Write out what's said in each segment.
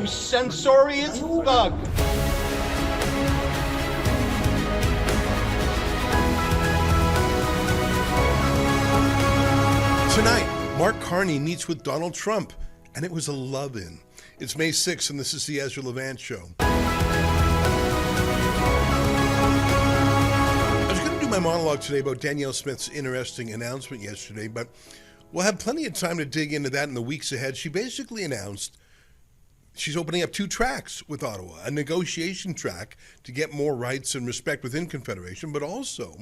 you censorious thug! Tonight, Mark Carney meets with Donald Trump, and it was a love-in. It's May 6th, and this is the Ezra Levant Show. I was going to do my monologue today about Danielle Smith's interesting announcement yesterday, but we'll have plenty of time to dig into that in the weeks ahead. She basically announced she's opening up 2 tracks with Ottawa, a negotiation track to get more rights and respect within Confederation, but also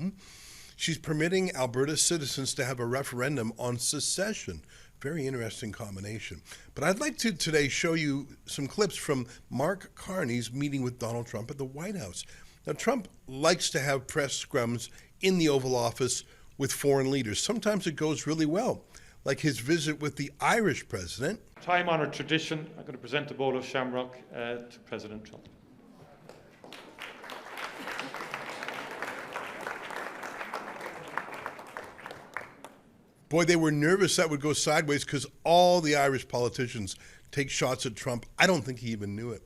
she's permitting Alberta citizens to have a referendum on secession. Very interesting combination. But I'd like to today show you some clips from Mark Carney's meeting with Donald Trump at the White House. Now, Trump likes to have press scrums in the Oval Office with foreign leaders. Sometimes it goes really well, like his visit with the Irish president. Time-honored tradition, I'm going to present a bowl of shamrock to President Trump. Boy, they were nervous that would go sideways because all the Irish politicians take shots at Trump. I don't think he even knew it.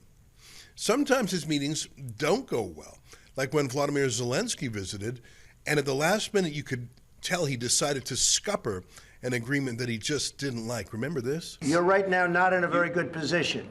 Sometimes his meetings don't go well, like when Vladimir Zelensky visited, and at the last minute you could tell he decided to scupper an agreement that he just didn't like. Remember this? You're right now not in a very good position.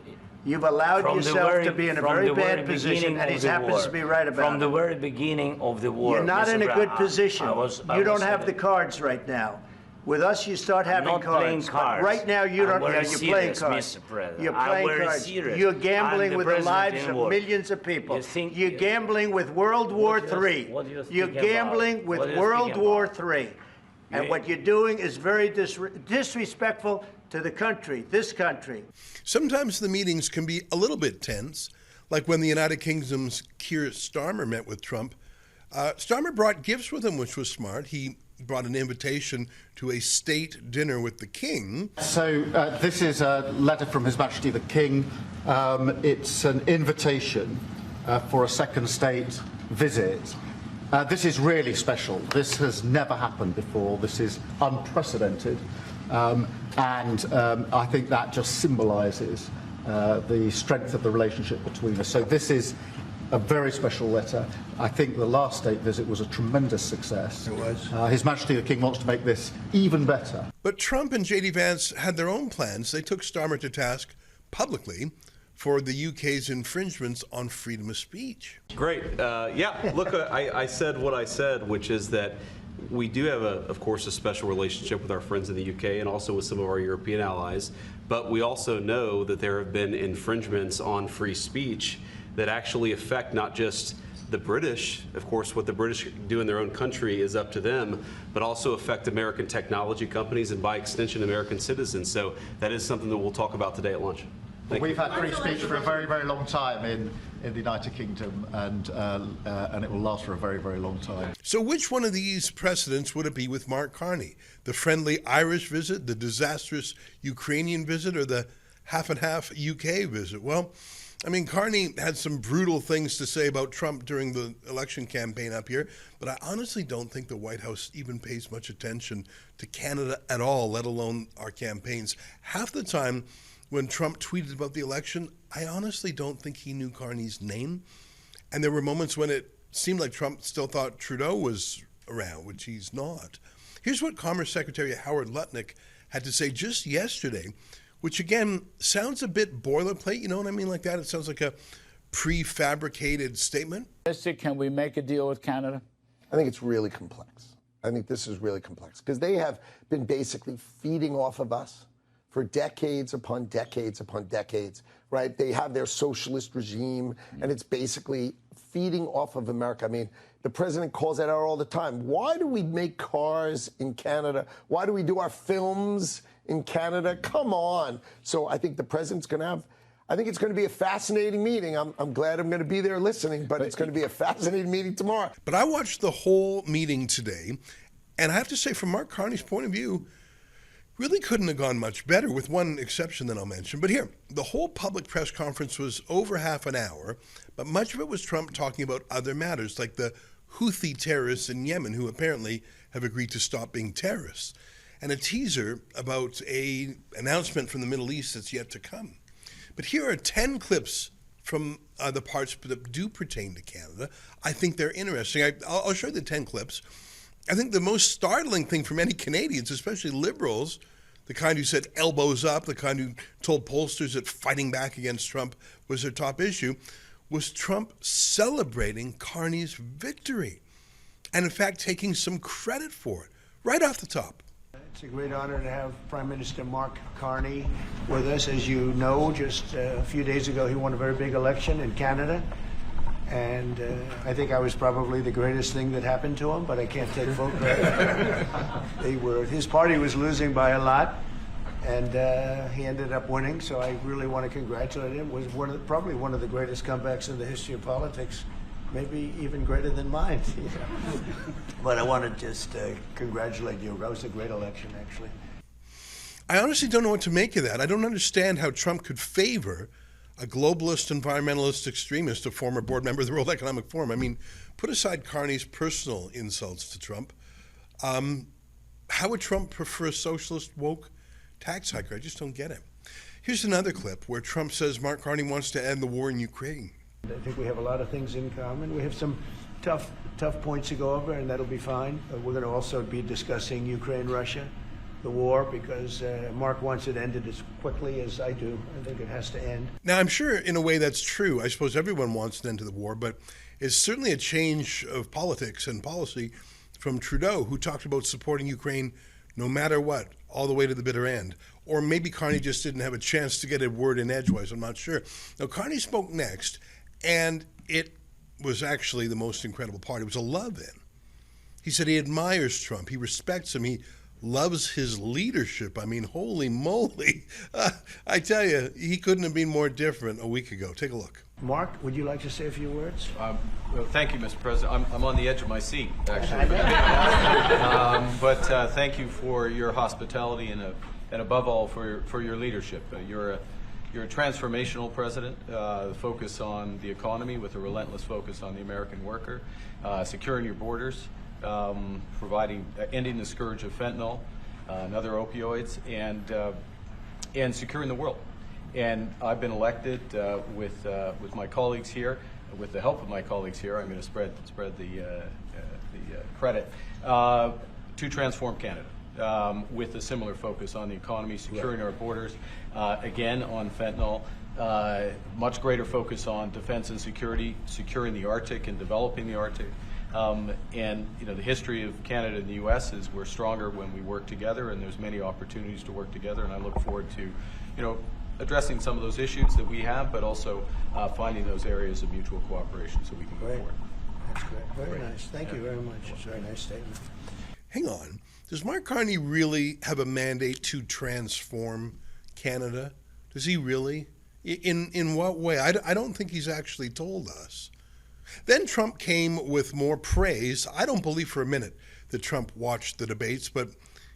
You've allowed yourself to be in a very bad position, and he happens to be right about it. From the very beginning of the war. You're not in a good position. You don't have the cards right now. With us, you start having not cards. playing cards. Right now, you don't. Yeah, you're playing cards. Mr. President. You're playing cards. Serious. You're gambling with the lives of war. millions of people. You're You gambling with World War III. You're gambling with World War III. And what you're doing is very disrespectful to the country, this country. Sometimes the meetings can be a little bit tense, like when the United Kingdom's Keir Starmer met with Trump. Starmer brought gifts with him, which was smart. He brought an invitation to a state dinner with the King. So this is a letter from His Majesty the King. It's an invitation for a second state visit. This is really special. This has never happened before. This is unprecedented. And I think that just symbolises the strength of the relationship between us. So this is a very special letter. I think the last state visit was a tremendous success. It was. His Majesty the King wants to make this even better. But Trump and J.D. Vance had their own plans. They took Starmer to task publicly for the UK's infringements on freedom of speech. Great. Yeah, look, I said what I said, which is that we do have, of course, a special relationship with our friends in the UK and also with some of our European allies. But we also know that there have been infringements on free speech that actually affect not just the British, of course, what the British do in their own country is up to them, but also affect American technology companies and by extension American citizens. So that is something that we'll talk about today at lunch. We've had free speech for a very, very long time in the United Kingdom, and it will last for a very, very long time. So which one of these precedents would it be with Mark Carney? The friendly Irish visit, the disastrous Ukrainian visit, or the half-and-half UK visit? Well, I mean, Carney had some brutal things to say about Trump during the election campaign up here, but I honestly don't think the White House even pays much attention to Canada at all, let alone our campaigns. Half the time when Trump tweeted about the election, I honestly don't think he knew Carney's name. And there were moments when it seemed like Trump still thought Trudeau was around, which he's not. Here's what Commerce Secretary Howard Lutnick had to say just yesterday, which again sounds a bit boilerplate, you know what I mean, like that? It sounds like a prefabricated statement. Can we make a deal with Canada? I think it's really complex. I think this is really complex because they have been basically feeding off of us for decades upon decades upon decades, right? They have their socialist regime, and it's basically feeding off of America. I mean, the president calls that out all the time. Why do we make cars in Canada? Why do we do our films in Canada? Come on. So I think the president's going to have, I think it's going to be a fascinating meeting. I'm glad I'm going to be there listening, but it's going to be a fascinating meeting tomorrow. But I watched the whole meeting today, and I have to say, from Mark Carney's point of view, really couldn't have gone much better, with one exception that I'll mention. But here, the whole public press conference was over half an hour, but much of it was Trump talking about other matters, like the Houthi terrorists in Yemen, who apparently have agreed to stop being terrorists, and a teaser about an announcement from the Middle East that's yet to come. But here are 10 clips from the parts that do pertain to Canada. I think they're interesting. I'll show you the 10 clips. I think the most startling thing for many Canadians, especially Liberals, the kind who said elbows up, the kind who told pollsters that fighting back against Trump was their top issue, was Trump celebrating Carney's victory. And in fact, taking some credit for it, right off the top. It's a great honor to have Prime Minister Mark Carney with us. As you know, just a few days ago, he won a very big election in Canada. And I think I was probably the greatest thing that happened to him, but I can't take full credit. His party was losing by a lot, and he ended up winning. So I really want to congratulate him. It was probably one of the greatest comebacks in the history of politics, maybe even greater than mine. But I want to just congratulate you. That was a great election, actually. I honestly don't know what to make of that. I don't understand how Trump could favor a globalist, environmentalist extremist, a former board member of the World Economic Forum. I mean, put aside Carney's personal insults to Trump. How would Trump prefer a socialist, woke tax hiker? I just don't get it. Here's another clip where Trump says Mark Carney wants to end the war in Ukraine. I think we have a lot of things in common. We have some tough points to go over, and that'll be fine. We're going to also be discussing Ukraine, Russia, the war, because Mark wants it ended as quickly as I do. I think it has to end. Now, I'm sure in a way that's true. I suppose everyone wants an end to the war, but it's certainly a change of politics and policy from Trudeau, who talked about supporting Ukraine no matter what, all the way to the bitter end. Or maybe Carney just didn't have a chance to get a word in edgewise. I'm not sure. Now, Carney spoke next, and it was actually the most incredible part. It was a love-in. He said he admires Trump. He respects him. He loves his leadership. I mean, holy moly. I tell you, he couldn't have been more different a week ago. Take a look. Mark, would you like to say a few words? Well, thank you, Mr. President. I'm on the edge of my seat, actually. But thank you for your hospitality and above all for your leadership. You're a transformational president, focus on the economy with a relentless focus on the American worker, securing your borders, ending the scourge of fentanyl and other opioids, and securing the world. And I've been elected with my colleagues here, with the help of my colleagues here. I'm going to spread the credit to transform Canada with a similar focus on the economy, securing our borders, again on fentanyl. Much greater focus on defense and security, securing the Arctic and developing the Arctic. And you know, the history of Canada and the U.S. is we're stronger when we work together, and there's many opportunities to work together. And I look forward to, addressing some of those issues that we have, but also finding those areas of mutual cooperation so we can move forward. That's great. Very nice. Thank you very much. It's a very nice statement. Hang on. Does Mark Carney really have a mandate to transform Canada? Does he really? In what way? I don't think he's actually told us. Then Trump came with more praise. I don't believe for a minute that Trump watched the debates, but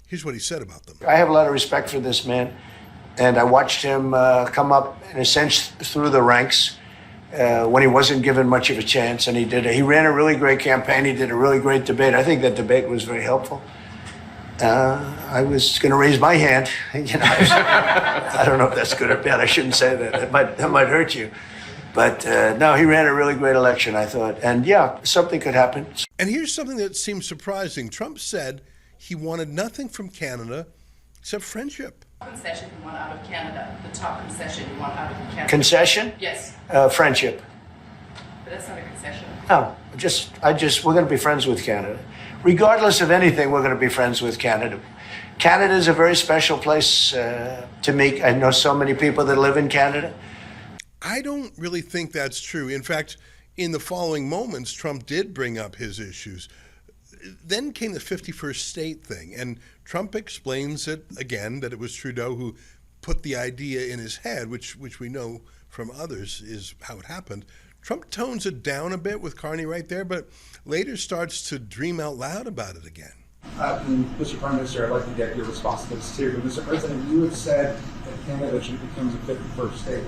here's what he said about them. I have a lot of respect for this man, and I watched him come up, in a sense, through the ranks when he wasn't given much of a chance, and he ran a really great campaign. He did a really great debate. I think that debate was very helpful. I was going to raise my hand. I don't know if that's good or bad. I shouldn't say that. That might hurt you. But no, he ran a really great election, I thought. And yeah, something could happen. And here's something that seems surprising. Trump said he wanted nothing from Canada except friendship. Concession you want out of Canada, the top concession you want out of Canada. Concession? Yes. Friendship. But that's not a concession. No, we're going to be friends with Canada. Regardless of anything, we're going to be friends with Canada. Canada is a very special place to me. I know so many people that live in Canada. I don't really think that's true. In fact, in the following moments, Trump did bring up his issues. Then came the 51st state thing, and Trump explains it again, that it was Trudeau who put the idea in his head, which we know from others is how it happened. Trump tones it down a bit with Carney right there, but later starts to dream out loud about it again. Mr. Prime Minister, I'd like to get your response to this too. But Mr. President, you had said that Canada should become the 51st state.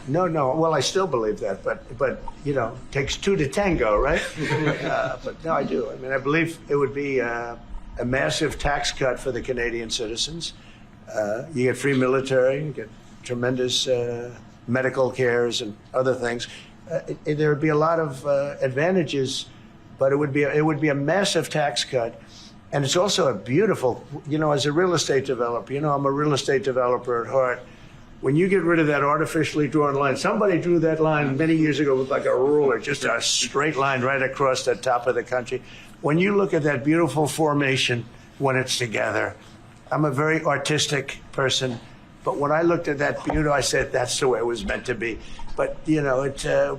No. Well, I still believe that, but takes two to tango, right? But no, I do. I mean, I believe it would be a massive tax cut for the Canadian citizens. You get free military, you get tremendous medical cares and other things. There would be a lot of advantages, but it would be a massive tax cut. And it's also a beautiful, as a real estate developer, I'm a real estate developer at heart. When you get rid of that artificially drawn line, somebody drew that line many years ago with like a ruler, just a straight line right across the top of the country. When you look at that beautiful formation when it's together, I'm a very artistic person, but when I looked at that beauty, I said, that's the way it was meant to be. But, I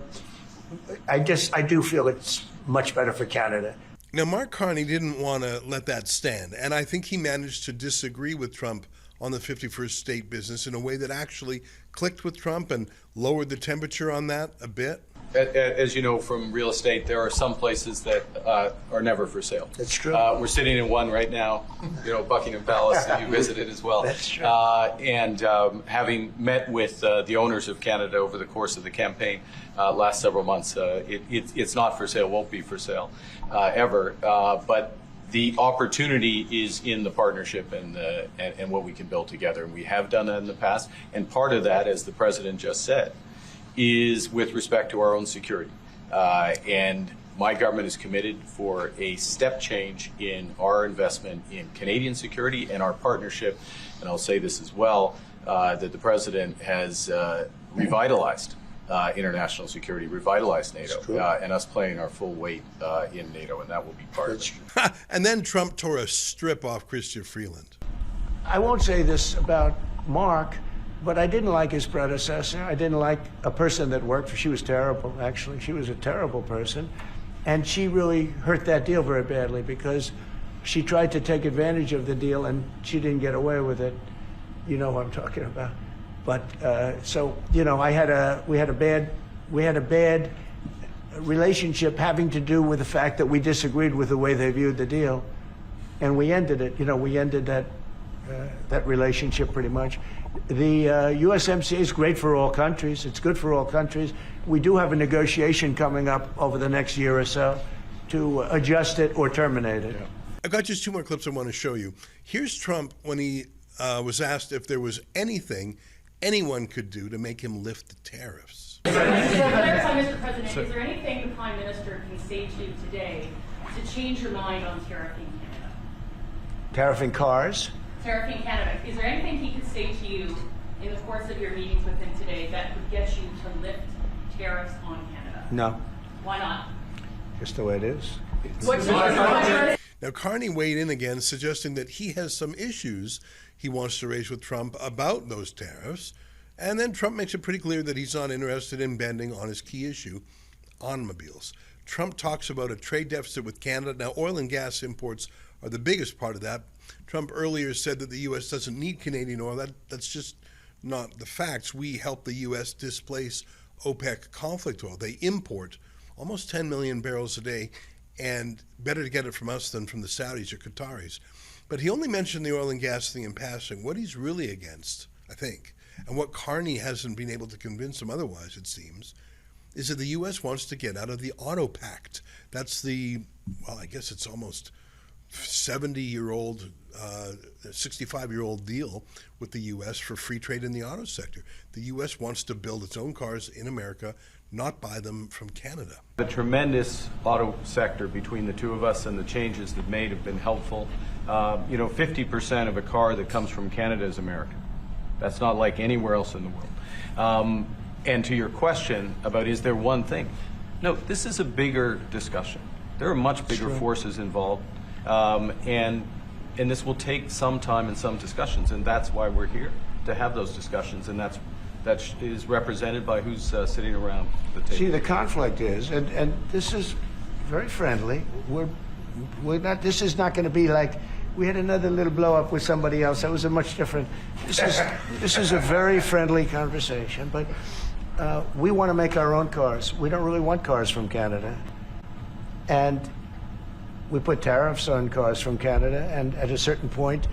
do feel it's much better for Canada. Now, Mark Carney didn't want to let that stand, and I think he managed to disagree with Trump on the 51st state business in a way that actually clicked with Trump and lowered the temperature on that a bit. As you know from real estate, there are some places that are never for sale. That's true. We're sitting in one right now, Buckingham Palace, that you visited as well. That's true. And having met with the owners of Canada over the course of the campaign last several months, it's not for sale, won't be for sale ever. But the opportunity is in the partnership and what we can build together. And we have done that in the past. And part of that, as the president just said, is with respect to our own security. And my government is committed for a step change in our investment in Canadian security and our partnership. And I'll say this as well, that the president has revitalized international security, revitalized NATO, and us playing our full weight in NATO, and that will be part of it. And then Trump tore a strip off Chrystia Freeland. I won't say this about Mark, but I didn't like his predecessor. I didn't like a person that worked for. She was terrible, actually. She was a terrible person. And she really hurt that deal very badly because she tried to take advantage of the deal and she didn't get away with it. You know what I'm talking about. But we had a bad relationship having to do with the fact that we disagreed with the way they viewed the deal, and we ended it. We ended that relationship pretty much. The USMCA is great for all countries. It's good for all countries. We do have a negotiation coming up over the next year or so to adjust it or terminate it. I've got just two more clips I want to show you. Here's Trump when he was asked if there was anything anyone could do to make him lift the tariffs. Mr. President, is there anything the Prime Minister can say to you today to change your mind on tariffing Canada? Tariffing cars? Tariffing Canada. Is there anything he could say to you in the course of your meetings with him today that would get you to lift tariffs on Canada? No. Why not? Just the way it is. Now, Carney weighed in again, suggesting that he has some issues he wants to raise with Trump about those tariffs. And then Trump makes it pretty clear that he's not interested in bending on his key issue, automobiles. Trump talks about a trade deficit with Canada. Now, oil and gas imports are the biggest part of that. Trump earlier said that the U.S. doesn't need Canadian oil. That's just not the facts. We help the U.S. displace OPEC conflict oil. They import almost 10 million barrels a day, and better to get it from us than from the Saudis or Qataris. But he only mentioned the oil and gas thing in passing. What he's really against, I think, and what Carney hasn't been able to convince him otherwise, it seems, is that the U.S. wants to get out of the auto pact. That's the, well, I guess it's almost 70-year-old, 65-year-old deal with the U.S. for free trade in the auto sector. The U.S. wants to build its own cars in America, not buy them from Canada. The tremendous auto sector between the two of us and the changes that made have been helpful. 50% of a car that comes from Canada is American. That's not like anywhere else in the world. And to your question about is there one thing? No, this is a bigger discussion. There are much bigger forces involved. And this will take some time and some discussions, and that's why we're here, to have those discussions, and that is represented by who's sitting around the table. See, the conflict is, and this is very friendly. We're not. This is not going to be like we had another little blow up with somebody else. That was a much different. This is a very friendly conversation, but we want to make our own cars. We don't really want cars from Canada, and we put tariffs on cars from Canada, and at a certain point,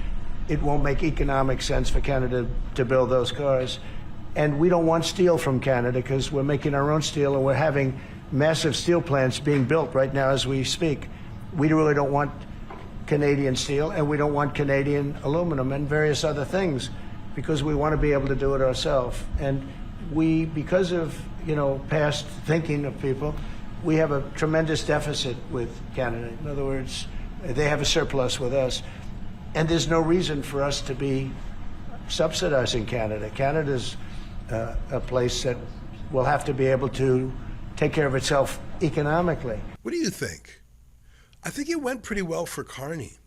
it won't make economic sense for Canada to build those cars. And we don't want steel from Canada because we're making our own steel, and we're having massive steel plants being built right now as we speak. We really don't want Canadian steel, and we don't want Canadian aluminum and various other things. because we want to be able to do it ourselves. And we, because of, past thinking of people, we have a tremendous deficit with Canada. In other words, they have a surplus with us. And there's no reason for us to be subsidizing Canada. Canada's a place that will have to be able to take care of itself economically. What do you think? I think it went pretty well for Carney.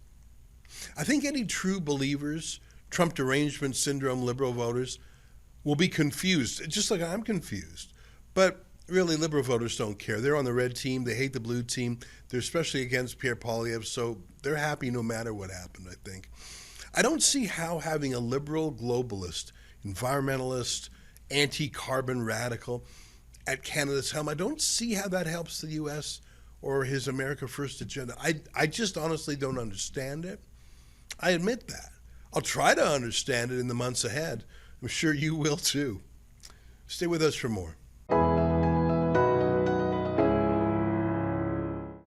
I think any true believers, Trump derangement syndrome liberal voters, will be confused, just like I'm confused. But really, liberal voters don't care. They're on the red team. They hate the blue team. They're especially against Pierre Poilievre, so they're happy no matter what happened, I think. I don't see how having a liberal globalist, environmentalist, anti-carbon radical at Canada's helm, I don't see how that helps the U.S. or his America First agenda. I just honestly don't understand it. I admit that. I'll try to understand it in the months ahead. I'm sure you will too. Stay with us for more.